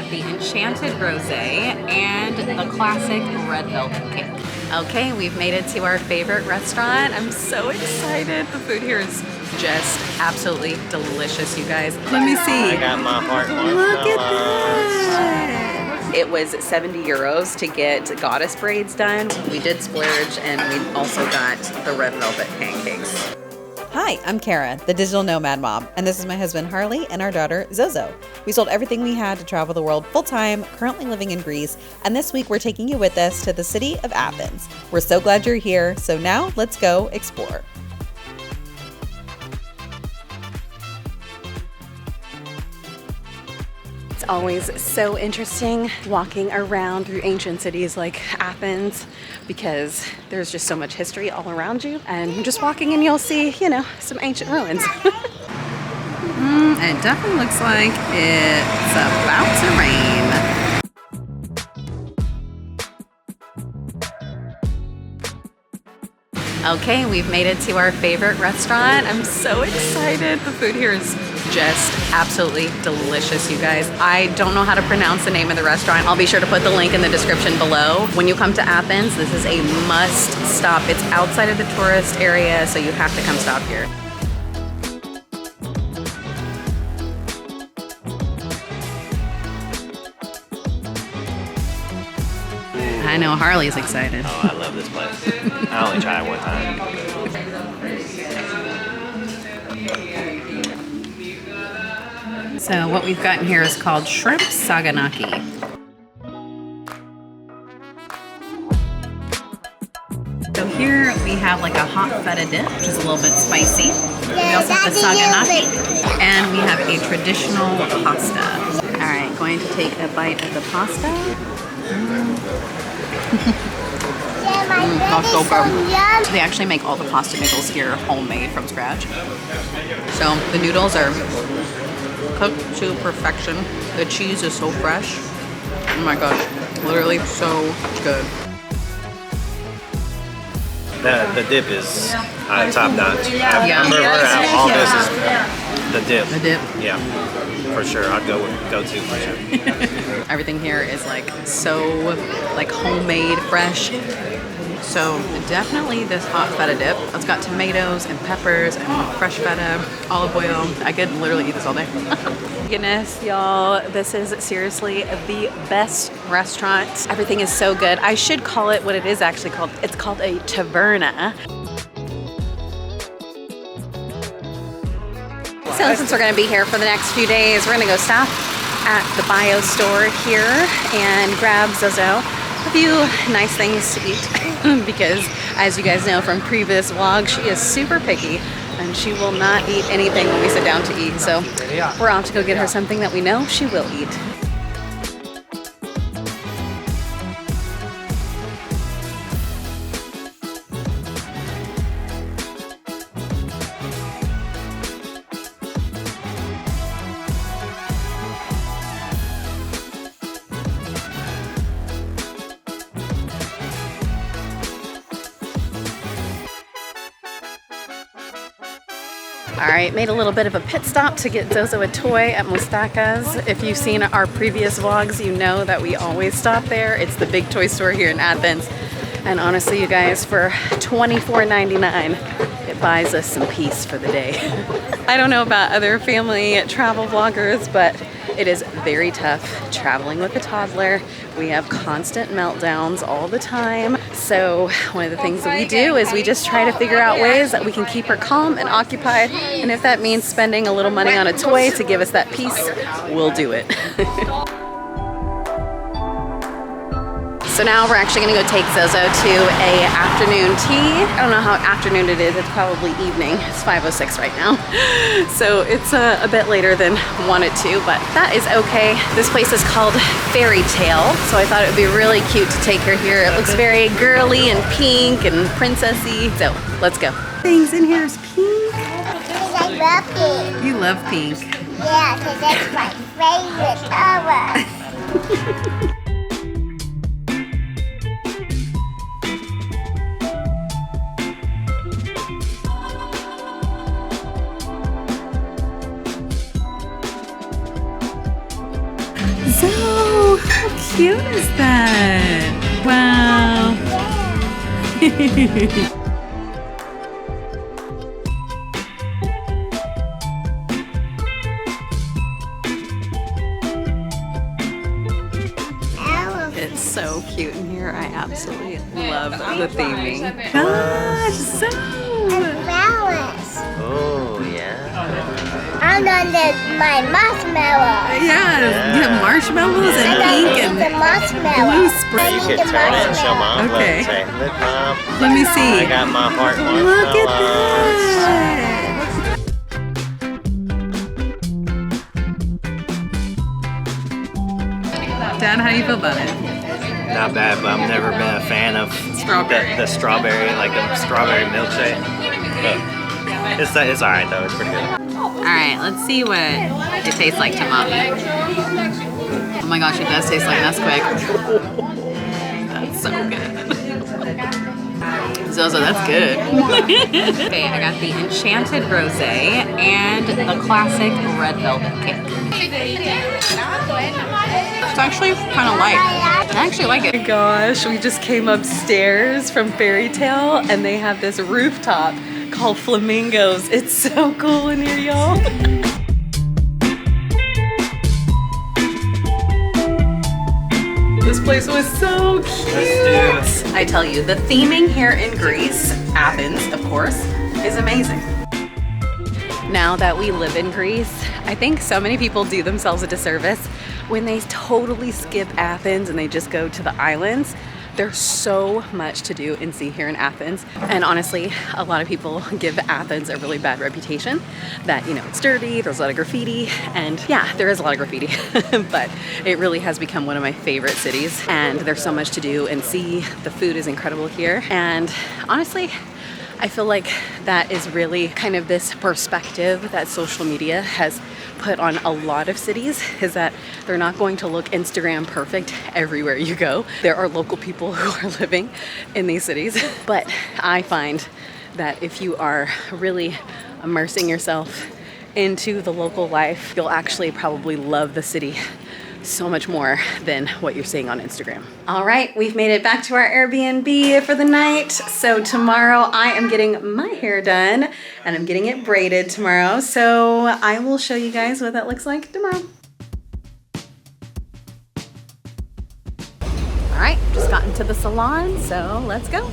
the Enchanted Rosé, and the classic red velvet cake. Okay, we've made it to our favorite restaurant. I'm so excited. The food here is just absolutely delicious, you guys. Let me see. I got my heart marshmallows. Look at that. It was 70 euros to get goddess braids done. We did splurge, and we also got the red velvet pancakes. Hi, I'm Kara, the digital nomad mom, and this is my husband Harley and our daughter Zozo. We sold everything we had to travel the world full-time, currently living in Greece, and this week we're taking you with us to the city of Athens. We're so glad you're here, so now let's go explore. It's always so interesting walking around through ancient cities like Athens because there's just so much history all around you, and just walking and you'll see, you know, some ancient ruins. It definitely looks like it's about to rain. Okay, we've made it to our favorite restaurant. I'm so excited. The food here is just absolutely delicious, you guys. I don't know how to pronounce the name of the restaurant. I'll be sure to put the link in the description below. When you come to Athens, this is a must stop. It's outside of the tourist area, so you have to come stop here. I know Harley's excited. Oh, I love this place. I only tried it one time. So what we've gotten here is called shrimp saganaki. So here we have like a hot feta dip, which is a little bit spicy. We also have the saganaki, and we have a traditional pasta. All right, going to take a bite of the pasta. That's so good. They actually make all the pasta noodles here homemade from scratch. So the noodles are cooked to perfection. The cheese is so fresh. Oh my gosh, literally so good. The dip is top notch. I Yeah. remember all this is the dip. The dip. Yeah, for sure. I'd go to for sure. Everything here is like so like homemade, fresh. So definitely this hot feta dip. It's got tomatoes and peppers and fresh feta, olive oil. I could literally eat this all day. Goodness, y'all, this is seriously the best restaurant. Everything is so good. I should call it what it is actually called. It's called a taverna. So since we're gonna be here for the next few days, we're gonna go stop at the bio store here and grab Zozo a few nice things to eat because as you guys know from previous vlogs, she is super picky and she will not eat anything when we sit down to eat. So we're off to go get her something that we know she will eat. All right, made a little bit of a pit stop to get Zozo a toy at Moustakas. If you've seen our previous vlogs, you know that we always stop there. It's the big toy store here in Athens. And honestly, you guys, for $24.99, it buys us some peace for the day. I don't know about other family travel vloggers, but it is very tough traveling with a toddler. We have constant meltdowns all the time. So one of the things that we do is we just try to figure out ways that we can keep her calm and occupied. And if that means spending a little money on a toy to give us that peace, we'll do it. So now we're actually gonna go take Zozo to a afternoon tea. I don't know how afternoon it is, it's probably evening. It's 5:06 right now. So it's a bit later than wanted to, but that is okay. This place is called Fairy Tale, so I thought it would be really cute to take her here. It looks very girly and pink and princessy, so let's go. Things in here is pink. Because I love pink. You love pink. Yeah, because that's my favorite color. Zoe! Oh, how cute is that? Wow. It's so cute in here. I absolutely love the theming. Gosh, so. Flowers. Oh, yeah. I'm gonna my marshmallow. Yeah, you have marshmallows and pink and the marshmallow. blue You spray. can turn it and show Mom. Okay. Look, say, look, Mom. Let me see. I got my heart marshmallows. Look at that. Dad, how do you feel about it? Not bad, but I've never been a fan of Strawberry. the strawberry, like a strawberry milkshake. But it's all right though. It's pretty good. All right, let's see what it tastes like to Mommy. Oh my gosh, it does taste like Nesquik. That's so good. Zozo, that's good. Okay, I got the Enchanted Rosé and the classic red velvet cake. It's actually kind of light. I actually like it. Oh my gosh, we just came upstairs from Fairy Tale and they have this rooftop called Flamingos. It's so cool in here, y'all. This place was so cute. I tell you, the theming here in Greece, Athens, of course, is amazing. Now that we live in Greece, I think so many people do themselves a disservice when they totally skip Athens and they just go to the islands. There's so much to do and see here in Athens. And honestly, a lot of people give Athens a really bad reputation that, you know, it's dirty, there's a lot of graffiti, and yeah, there is a lot of graffiti, but it really has become one of my favorite cities. And there's so much to do and see. The food is incredible here. And honestly, I feel like that is really kind of this perspective that social media has put on a lot of cities, is that they're not going to look Instagram perfect everywhere you go. There are local people who are living in these cities, but I find that if you are really immersing yourself into the local life, you'll actually probably love the city so much more than what you're seeing on Instagram. All right, we've made it back to our Airbnb for the night. So tomorrow I am getting my hair done and I'm getting it braided tomorrow. So I will show you guys what that looks like tomorrow. All right, just got into the salon, so let's go.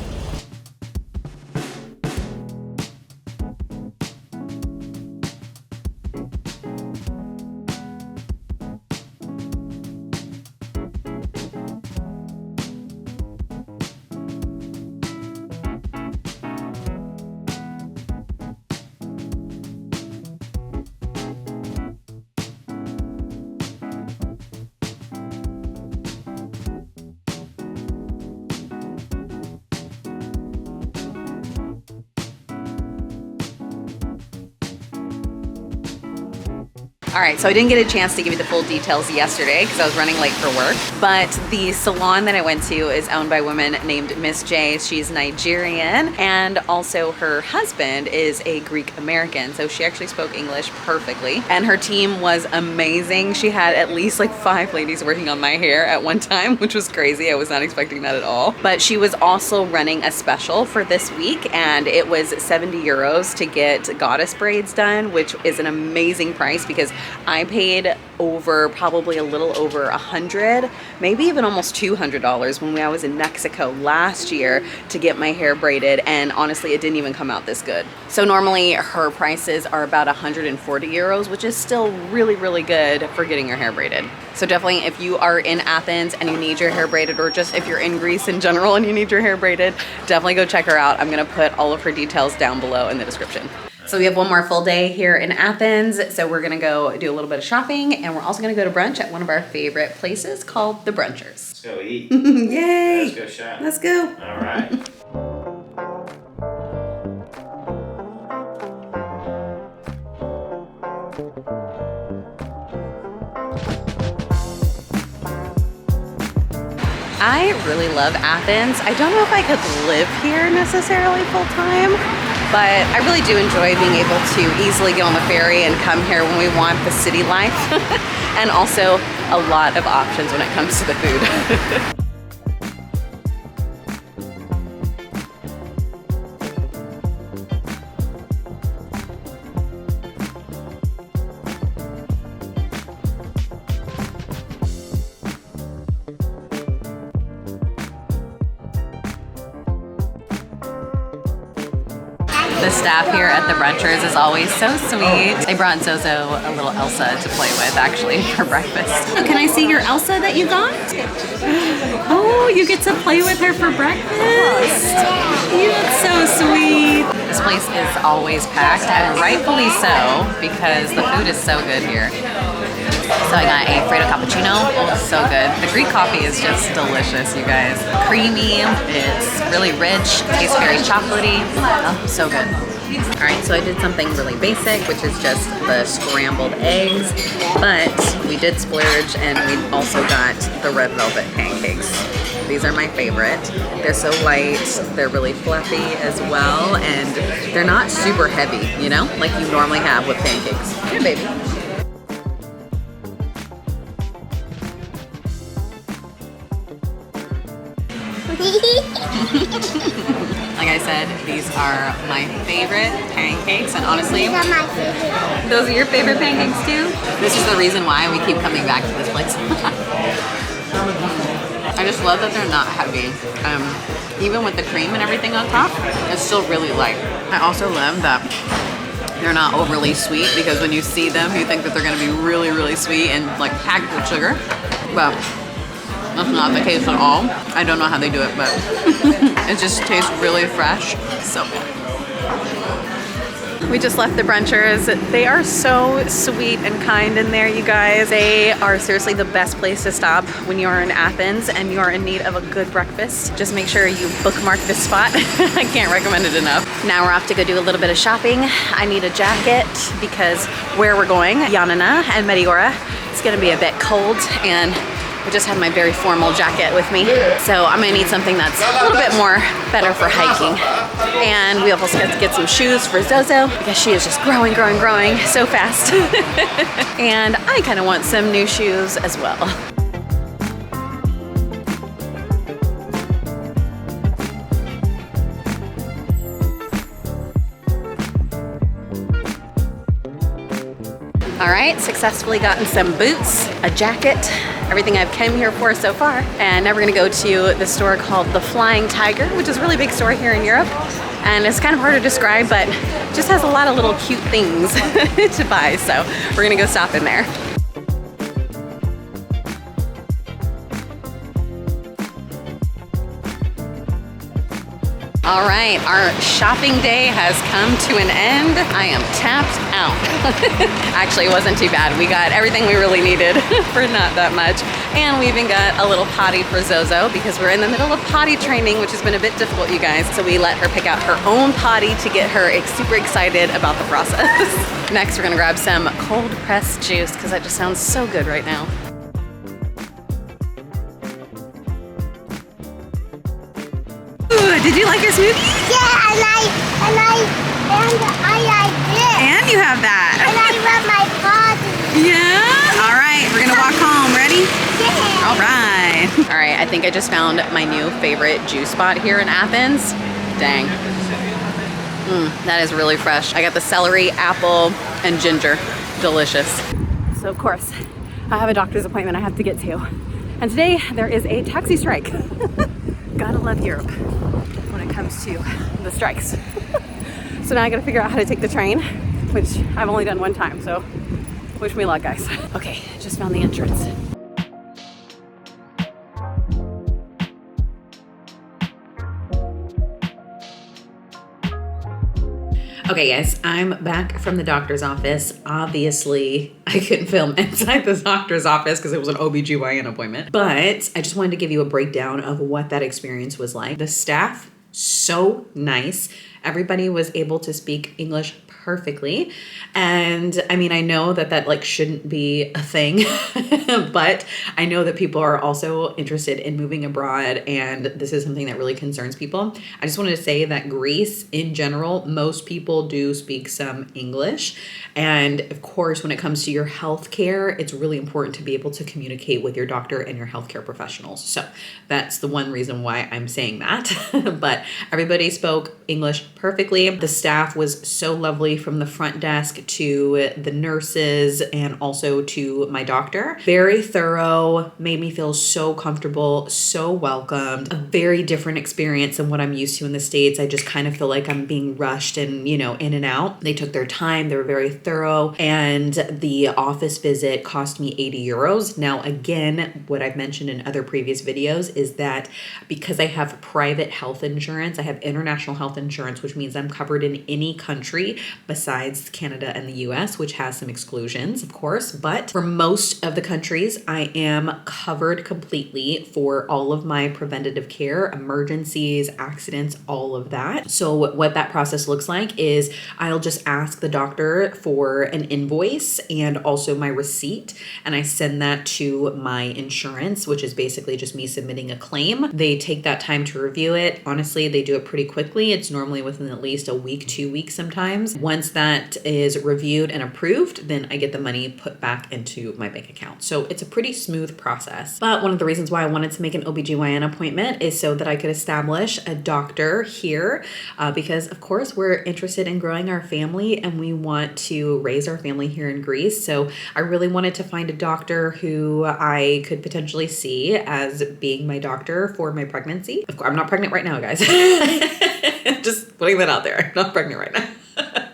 All right, so I didn't get a chance to give you the full details yesterday because I was running late for work, but the salon that I went to is owned by a woman named Miss J. She's Nigerian, and also her husband is a Greek American, so she actually spoke English perfectly, and her team was amazing. She had at least like 5 ladies working on my hair at one time, which was crazy. I was not expecting that at all. But she was also running a special for this week, and it was 70 euros to get goddess braids done, which is an amazing price because I paid over, probably a little over 100, maybe even almost $200 when I was in Mexico last year to get my hair braided, and honestly it didn't even come out this good. So normally her prices are about 140 euros, which is still really, really good for getting your hair braided. So definitely if you are in Athens and you need your hair braided, or just if you're in Greece in general and you need your hair braided, definitely go check her out. I'm gonna put all of her details down below in the description. So we have one more full day here in Athens, so we're gonna go do a little bit of shopping, and we're also gonna go to brunch at one of our favorite places called the Brunchers. Let's go eat. Yay! Let's go shop. Let's go. All right. I really love Athens. I don't know if I could live here necessarily full time, but I really do enjoy being able to easily get on the ferry and come here when we want the city life. And also a lot of options when it comes to the food. The staff here at the Brunchers is always so sweet. They brought Zozo a little Elsa to play with, actually, for breakfast. Oh, can I see your Elsa that you got? Oh, you get to play with her for breakfast. You look so sweet. This place is always packed, and rightfully so, because the food is so good here. So I got a Freddo cappuccino. Oh, so good. The Greek coffee is just delicious, you guys. Creamy. It's really rich. Tastes very chocolatey. Oh, so good. All right, so I did something really basic, which is just the scrambled eggs, but we did splurge and we also got the red velvet pancakes. These are my favorite. They're so light, they're really fluffy as well, and they're not super heavy, you know, like you normally have with pancakes. Here, baby. Like I said, these are my favorite pancakes, and honestly, These are my favorite. those are your favorite pancakes too? This is the reason why we keep coming back to this place. I just love that they're not heavy. Even with the cream and everything on top, it's still really light. I also love that they're not overly sweet, because when you see them, you think that they're gonna be really, really sweet and like packed with sugar. But that's not the case at all. I don't know how they do it, but it just tastes really fresh. So good. We just left the Brunchers. They are so sweet and kind in there, you guys. They are seriously the best place to stop when you are in Athens and you are in need of a good breakfast. Just make sure you bookmark this spot. I can't recommend it enough. Now we're off to go do a little bit of shopping. I need a jacket because where we're going, Ioannina and Mediora, it's gonna be a bit cold, and I just have my very formal jacket with me. So I'm gonna need something that's a little bit more better for hiking. And we also got to get some shoes for Zozo because she is just growing so fast. And I kind of want some new shoes as well. All right, successfully gotten some boots, a jacket, everything I've come here for so far. And now we're gonna go to the store called the Flying Tiger, which is a really big store here in Europe. And it's kind of hard to describe, but just has a lot of little cute things to buy. So we're gonna go stop in there. All right, our shopping day has come to an end. I am tapped out. Actually, it wasn't too bad. We got everything we really needed for not that much. And we even got a little potty for Zozo because we're in the middle of potty training, which has been a bit difficult, you guys. So we let her pick out her own potty to get her super excited about the process. Next, we're gonna grab some cold pressed juice because that just sounds so good right now. Did you like your smoothie? Yeah, I like it. And you have that. And I love my body. Yeah? All right, we're gonna walk home. Ready? Yeah. All right. All right, I think I just found my new favorite juice spot here in Athens. Dang. That is really fresh. I got the celery, apple, and ginger. Delicious. So of course, I have a doctor's appointment I have to get to. And today there is a taxi strike. Gotta love Europe when it comes to the strikes. So now I gotta figure out how to take the train, which I've only done one time, so wish me luck, guys. Okay, just found the entrance. Okay guys, I'm back from the doctor's office. Obviously, I couldn't film inside the doctor's office because it was an OBGYN appointment. But I just wanted to give you a breakdown of what that experience was like. The staff, so nice. Everybody was able to speak English perfectly. And I mean, I know that like shouldn't be a thing, but I know that people are also interested in moving abroad, and this is something that really concerns people. I just wanted to say that Greece in general, most people do speak some English. And of course, when it comes to your healthcare, it's really important to be able to communicate with your doctor and your healthcare professionals. So that's the one reason why I'm saying that. But everybody spoke English perfectly. The staff was so lovely, from the front desk to the nurses and also to my doctor. Very thorough, made me feel so comfortable, so welcomed. A very different experience than what I'm used to in the States. I just kind of feel like I'm being rushed and, you know, in and out. They took their time. They were very thorough. And the office visit cost me 80 euros. Now, again, what I've mentioned in other previous videos is that because I have private health insurance, I have international health insurance, which means I'm covered in any country besides Canada and the US, which has some exclusions, of course. But for most of the countries, I am covered completely for all of my preventative care, emergencies, accidents, all of that. So what that process looks like is I'll just ask the doctor for an invoice and also my receipt, and I send that to my insurance, which is basically just me submitting a claim. They take that time to review it. Honestly, they do it pretty quickly. It's normally within at least a week, 2 weeks sometimes. Once that is reviewed and approved, then I get the money put back into my bank account. So it's a pretty smooth process. But one of the reasons why I wanted to make an OBGYN appointment is so that I could establish a doctor here, because of course we're interested in growing our family and we want to raise our family here in Greece. So I really wanted to find a doctor who I could potentially see as being my doctor for my pregnancy. Of course, I'm not pregnant right now, guys. Just putting that out there. I'm not pregnant right now.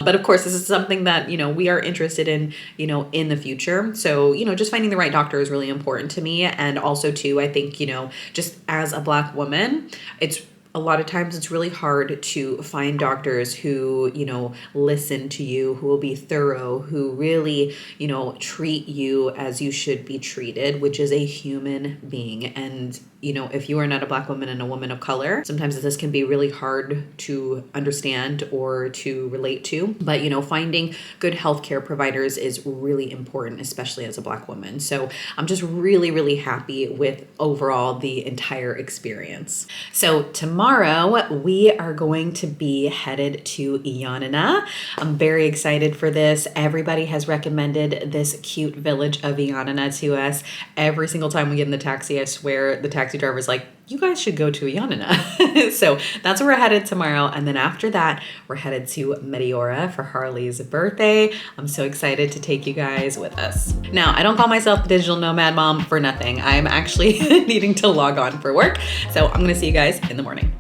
But of course, this is something that, you know, we are interested in, you know, in the future. So, you know, just finding the right doctor is really important to me. And also too, I think, you know, just as a Black woman, a lot of times it's really hard to find doctors who, you know, listen to you, who will be thorough, who really, you know, treat you as you should be treated, which is a human being. And, you know, if you are not a Black woman and a woman of color, sometimes this can be really hard to understand or to relate to. But, you know, finding good healthcare providers is really important, especially as a Black woman. So I'm just really, really happy with overall the entire experience. So tomorrow we are going to be headed to Ioannina. I'm very excited for this. Everybody has recommended this cute village of Ioannina to us. Every single time we get in the taxi, I swear the taxi driver's like, you guys should go to Ioannina. So that's where we're headed tomorrow. And then after that, we're headed to Meteora for Harley's birthday. I'm so excited to take you guys with us. Now, I don't call myself the digital nomad mom for nothing. I'm actually needing to log on for work. So I'm gonna see you guys in the morning.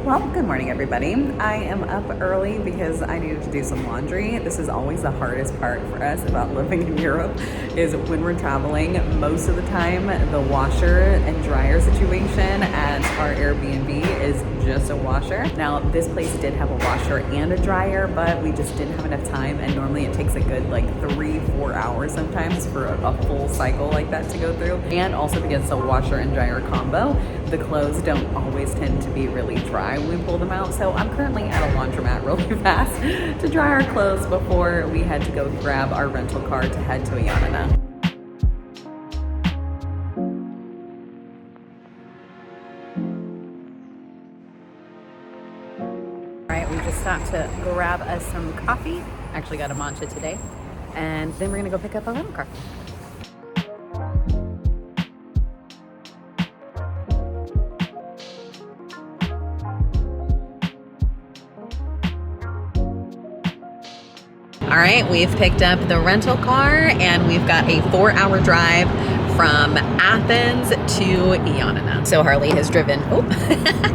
Well, good morning, everybody. I am up early because I needed to do some laundry. This is always the hardest part for us about living in Europe, is when we're traveling. Most of the time, the washer and dryer situation at our Airbnb is just a washer. Now, this place did have a washer and a dryer, but we just didn't have enough time, and normally it takes a good like 3-4 hours sometimes for a full cycle like that to go through. And also because it's a washer and dryer combo, the clothes don't always tend to be really dry when we pull them out. So I'm currently at a laundromat really fast to dry our clothes before we had to go grab our rental car to head to Ioannina. All right, we just stopped to grab us some coffee. Actually got a matcha today. And then we're gonna go pick up a rental car. All right, we've picked up the rental car and we've got a 4-hour drive from Athens to Ioannina. So Harley has driven,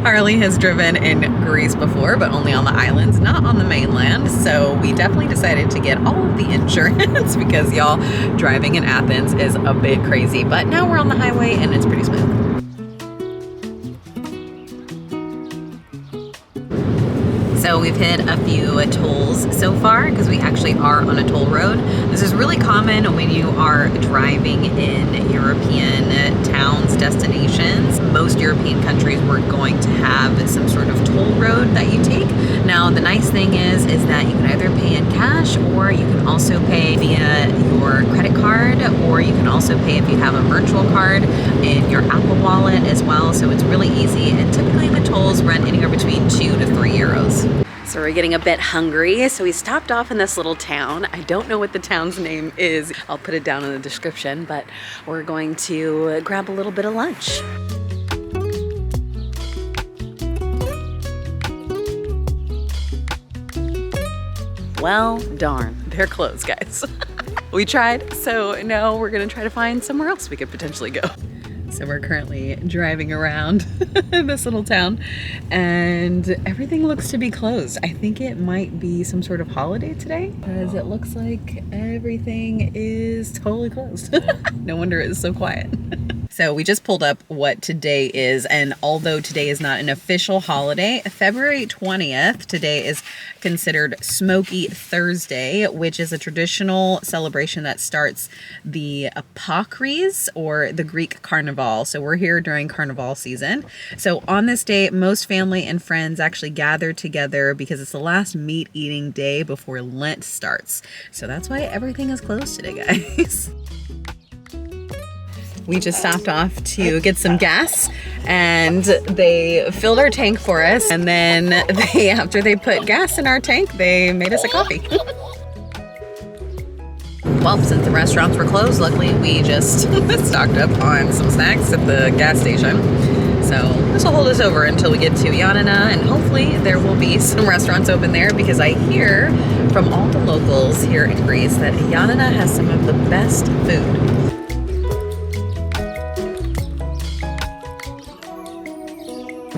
Harley has driven in Greece before, but only on the islands, not on the mainland. So we definitely decided to get all of the insurance because y'all, driving in Athens is a bit crazy, but now we're on the highway and it's pretty smooth. So So we've hit a few tolls so far because we actually are on a toll road. This is really common when you are driving in European towns, destinations. Most European countries were going to have some sort of toll road that you take. Now the nice thing is that you can either pay in cash, or you can also pay via your credit card, or you can also pay if you have a virtual card in your Apple Wallet as well. So it's really easy, and typically the tolls run anywhere between 2 to 3 euros. So we're getting a bit hungry, so we stopped off in this little town. I don't know what the town's name is. I'll put it down in the description, but we're going to grab a little bit of lunch. Well, darn, they're closed, guys. We tried, so now we're gonna try to find somewhere else we could potentially go. So we're currently driving around this little town and everything looks to be closed. I think it might be some sort of holiday today because it looks like everything is totally closed. No wonder it's so quiet. So we just pulled up what today is, and although today is not an official holiday, February 20th, today is considered Smoky Thursday, which is a traditional celebration that starts the Apocries, or the Greek Carnival. So we're here during Carnival season. So on this day, most family and friends actually gather together because it's the last meat eating day before Lent starts. So that's why everything is closed today, guys. We just stopped off to get some gas and they filled our tank for us, and then after they put gas in our tank, they made us a coffee. Well, since the restaurants were closed, luckily we just stocked up on some snacks at the gas station. So this will hold us over until we get to Ioannina, and hopefully there will be some restaurants open there, because I hear from all the locals here in Greece that Ioannina has some of the best food.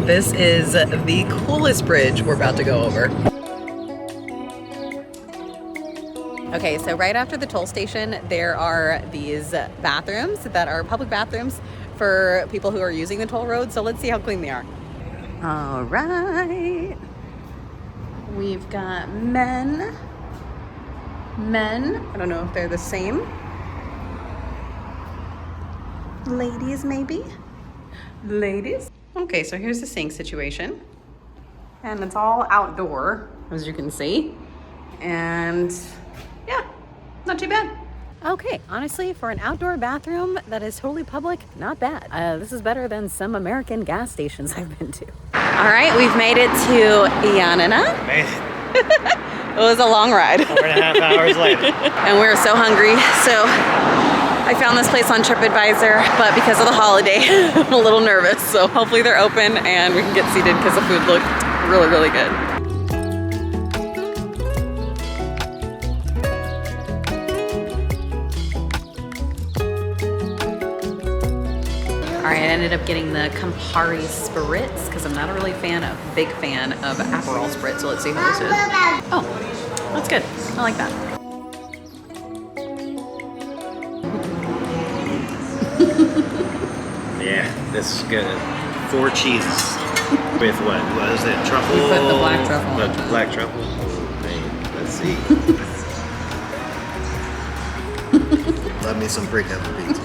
This is the coolest bridge we're about to go over. Okay, so right after the toll station, there are these bathrooms that are public bathrooms for people who are using the toll road. So let's see how clean they are. All right. We've got men. I don't know if they're the same. Ladies, maybe? Ladies? Okay, so here's the sink situation. And it's all outdoor, as you can see. And yeah, not too bad. Okay, honestly, for an outdoor bathroom that is totally public, not bad. This is better than some American gas stations I've been to. All right, we've made it to Ioannina. Made it. It was a long ride. 4.5 hours later. And we were so hungry, so I found this place on TripAdvisor, but because of the holiday, I'm a little nervous. So hopefully they're open and we can get seated because the food looked really, really good. All right, I ended up getting the Campari Spritz because I'm not a big fan of Aperol Spritz. So let's see how this is. Oh, that's good. I like that. Yeah, this is good. 4 cheeses. With what? What is it? Truffle? We put the black truffle on The black truffle? Man, let's see. Love me some brick apple pizza.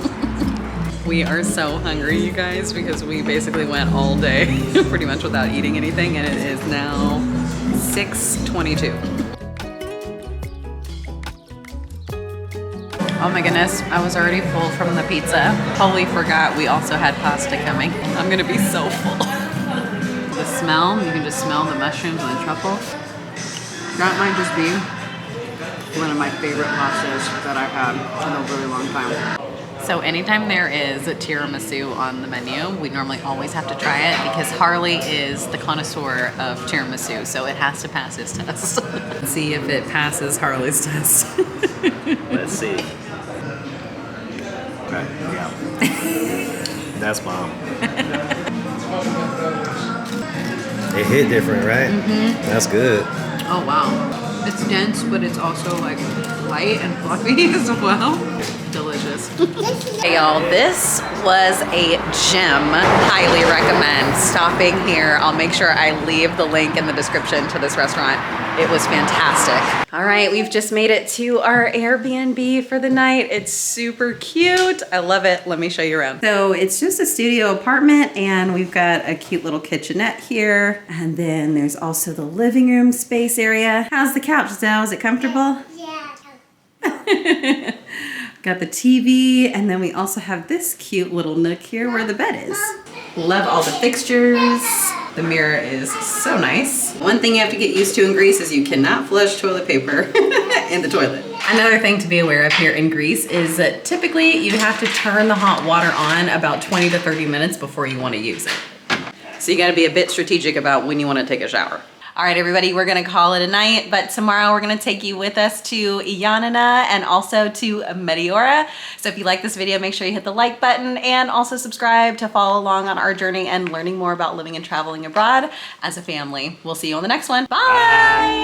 We are so hungry, you guys, because we basically went all day pretty much without eating anything, and it is now 6:22. Oh my goodness, I was already full from the pizza. Totally forgot we also had pasta coming. I'm gonna be so full. The smell, you can just smell the mushrooms and the truffle. That might just be one of my favorite pastas that I've had in a really long time. So anytime there is tiramisu on the menu, we normally always have to try it because Harley is the connoisseur of tiramisu, so it has to pass his test. Let's see if it passes Harley's test. Let's see. Okay, yeah. That's bomb. It hit different, right? Mm-hmm. That's good. Oh wow. It's dense, but it's also like light and fluffy as well. delicious. Hey y'all, this was a gem. Highly recommend stopping here. I'll make sure I leave the link in the description to this restaurant. It was fantastic. All right, we've just made it to our Airbnb for the night. It's super cute. I love it. Let me show you around. So it's just a studio apartment and we've got a cute little kitchenette here. And then there's also the living room space area. How's the couch, Zoe? Is it comfortable? Yeah. Got the TV, and then we also have this cute little nook here where the bed is. Love all the fixtures. The mirror is so nice. One thing you have to get used to in Greece is you cannot flush toilet paper in the toilet. Another thing to be aware of here in Greece is that typically you have to turn the hot water on about 20 to 30 minutes before you want to use it. So you got to be a bit strategic about when you want to take a shower. All right, everybody, we're gonna call it a night, but tomorrow we're gonna take you with us to Ioannina and also to Meteora. So if you like this video, make sure you hit the like button and also subscribe to follow along on our journey and learning more about living and traveling abroad as a family. We'll see you on the next one. Bye.